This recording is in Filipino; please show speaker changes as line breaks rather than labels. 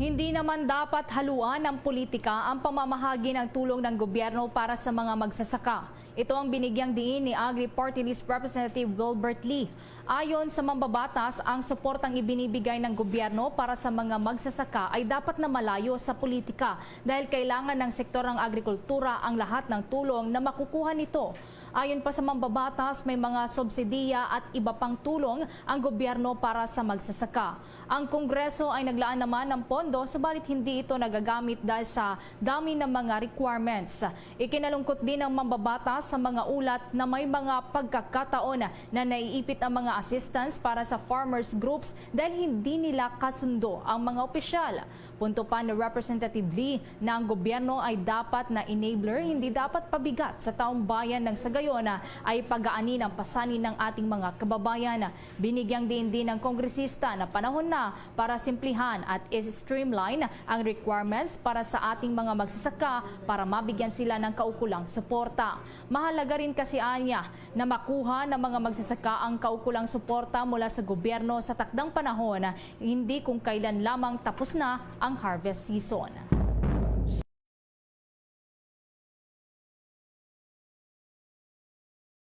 Hindi naman dapat haluan ng politika ang pamamahagi ng tulong ng gobyerno para sa mga magsasaka. Ito ang binigyang diin ni Agri Party List Representative Wilbert Lee. Ayon sa mambabatas, ang suportang ibinibigay ng gobyerno para sa mga magsasaka ay dapat na malayo sa politika dahil kailangan ng sektor ng agrikultura ang lahat ng tulong na makukuha nito. Ayon pa sa mambabatas, may mga subsidiya at iba pang tulong ang gobyerno para sa magsasaka. Ang Kongreso ay naglaan naman ng pondo, subalit hindi ito nagagamit dahil sa dami ng mga requirements. Ikinalungkot din ng mambabatas sa mga ulat na may mga pagkakataon na naiipit ang mga assistance para sa farmers groups dahil hindi nila kasundo ang mga opisyal. Punto pa ni Representative Lee na ang gobyerno ay dapat na enabler, hindi dapat pabigat sa taong bayan ng sagayona ay pag-aani ng pasanin ng ating mga kababayan. Binigyang din ng kongresista na panahon na para simplihan at streamline ang requirements para sa ating mga magsasaka para mabigyan sila ng kaukulang suporta. Mahalaga rin kasi anya na makuha ng mga magsasaka ang kaukulang suporta mula sa gobyerno sa takdang panahon, hindi kung kailan lamang tapos na ang harvest season.